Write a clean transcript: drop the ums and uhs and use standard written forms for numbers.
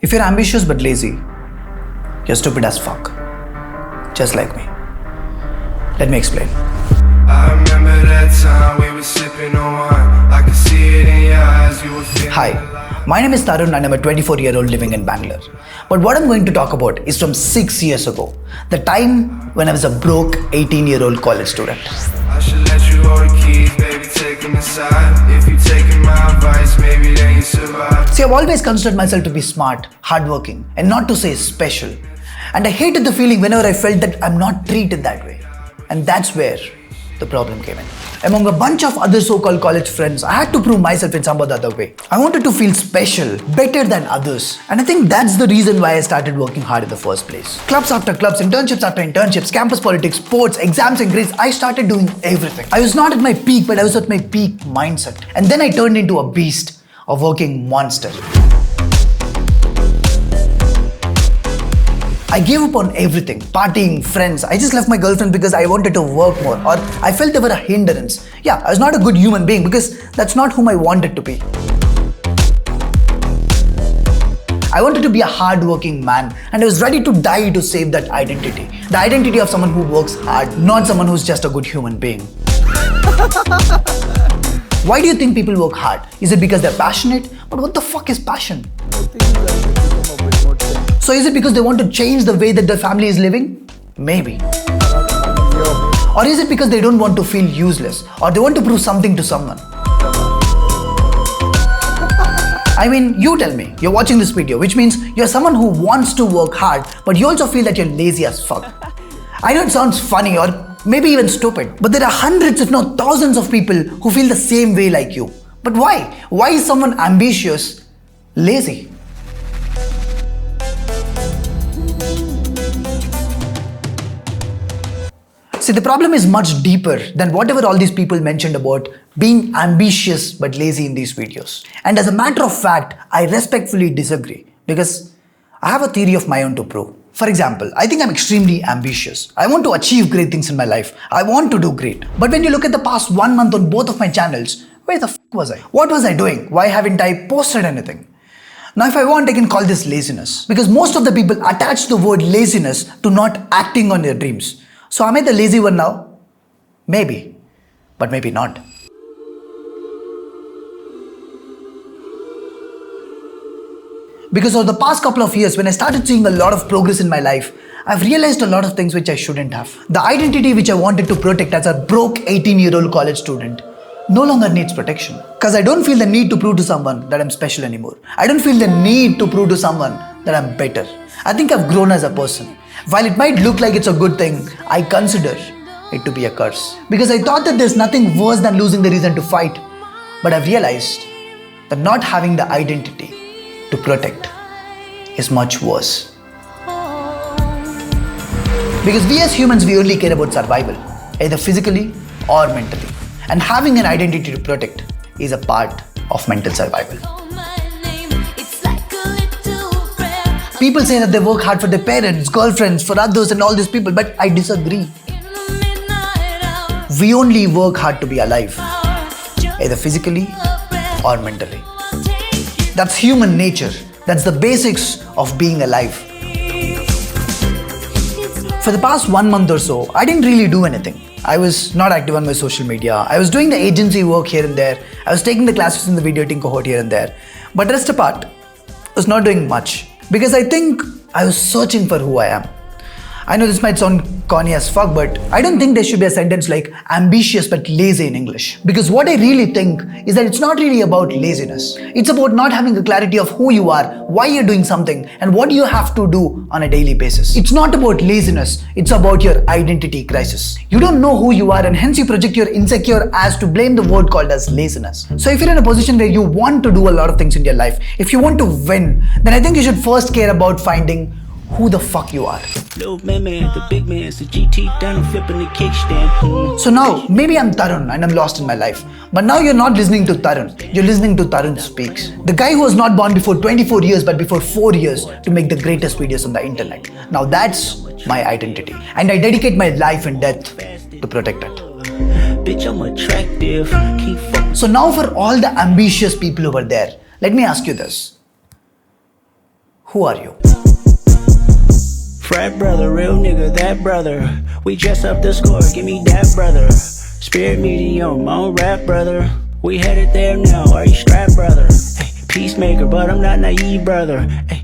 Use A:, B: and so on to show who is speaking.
A: If you're ambitious but lazy, you're stupid as fuck. Just like me. Let me explain.
B: I remember that time we were sipping on wine. I could see it in your eyes, you were feeling
A: Hi, my name is Tarun and I'm a 24-year-old living in Bangalore. But what I'm going to talk about is from 6 years ago. The time when I was a broke 18-year-old college student.
B: I should let you hold the keys, baby, take them inside. If you taking my advice, maybe then you survive.
A: See, I've always considered myself to be smart, hardworking, and not to say special. And I hated the feeling whenever I felt that I'm not treated that way. And that's where the problem came in. Among a bunch of other so-called college friends, I had to prove myself in some other way. I wanted to feel special, better than others. And I think that's the reason why I started working hard in the first place. Clubs after clubs, internships after internships, campus politics, sports, exams and grades, I started doing everything. I was not at my peak, but I was at my peak mindset. And then I turned into a beast, a working monster. I gave up on everything, partying, friends. I just left my girlfriend because I wanted to work more, or I felt they were a hindrance. Yeah, I was not a good human being because that's not whom I wanted to be. I wanted to be a hard-working man and I was ready to die to save that identity. The identity of someone who works hard, not someone who's just a good human being. Why do you think people work hard? Is it because they're passionate? But what the fuck is passion? So is it because they want to change the way that their family is living? Maybe. Or is it because they don't want to feel useless? Or they want to prove something to someone? I mean, you tell me, you're watching this video, which means you're someone who wants to work hard, but you also feel that you're lazy as fuck. I know it sounds funny or maybe even stupid, but there are hundreds if not thousands of people who feel the same way like you. But why? Why is someone ambitious lazy? See, the problem is much deeper than whatever all these people mentioned about being ambitious but lazy in these videos. And as a matter of fact, I respectfully disagree because I have a theory of my own to prove. For example, I think I'm extremely ambitious. I want to achieve great things in my life. I want to do great. But when you look at the past 1 month on both of my channels, where the fuck was I? What was I doing? Why haven't I posted anything? Now, if I want, I can call this laziness because most of the people attach the word laziness to not acting on their dreams. So am I the lazy one now? Maybe, but maybe not. Because over the past couple of years, when I started seeing a lot of progress in my life, I've realized a lot of things which I shouldn't have. The identity which I wanted to protect as a broke 18-year-old college student no longer needs protection. Because I don't feel the need to prove to someone that I'm special anymore. I don't feel the need to prove to someone that I'm better. I think I've grown as a person. While it might look like it's a good thing, I consider it to be a curse. Because I thought that there's nothing worse than losing the reason to fight. But I've realized that not having the identity to protect is much worse. Because we as humans, we only care about survival, either physically or mentally. And having an identity to protect is a part of mental survival. People say that they work hard for their parents, girlfriends, for others and all these people, but I disagree. We only work hard to be alive, either physically or mentally. That's human nature. That's the basics of being alive. For the past 1 month or so, I didn't really do anything. I was not active on my social media. I was doing the agency work here and there. I was taking the classes in the video editing cohort here and there. But rest apart, I was not doing much. Because I think I was searching for who I am. I know this might sound corny as fuck, but I don't think there should be a sentence like ambitious but lazy in English. Because what I really think is that it's not really about laziness. It's about not having a clarity of who you are, why you're doing something, and what you have to do on a daily basis. It's not about laziness, it's about your identity crisis. You don't know who you are and hence you project your insecure as to blame the word called as laziness. So if you're in a position where you want to do a lot of things in your life, if you want to win, then I think you should first care about finding who the fuck you are.
C: Little man, the big man's the GT down and flipping the kickstand.
A: So now, maybe I'm Tarun and I'm lost in my life. But now you're not listening to Tarun. You're listening to Tarun Speaks. The guy who was not born before 24 years but before 4 years to make the greatest videos on the internet. Now that's my identity. And I dedicate my life and death to protect it.
C: Bitch, I'm attractive.
A: So now for all the ambitious people over there, let me ask you this. Who are you?
C: Frat brother, real nigga, that brother. We just up the score, give me that brother. Spirit medium, on rap brother. We headed there now, are you strapped brother? Hey, peacemaker, but I'm not naive brother. Hey,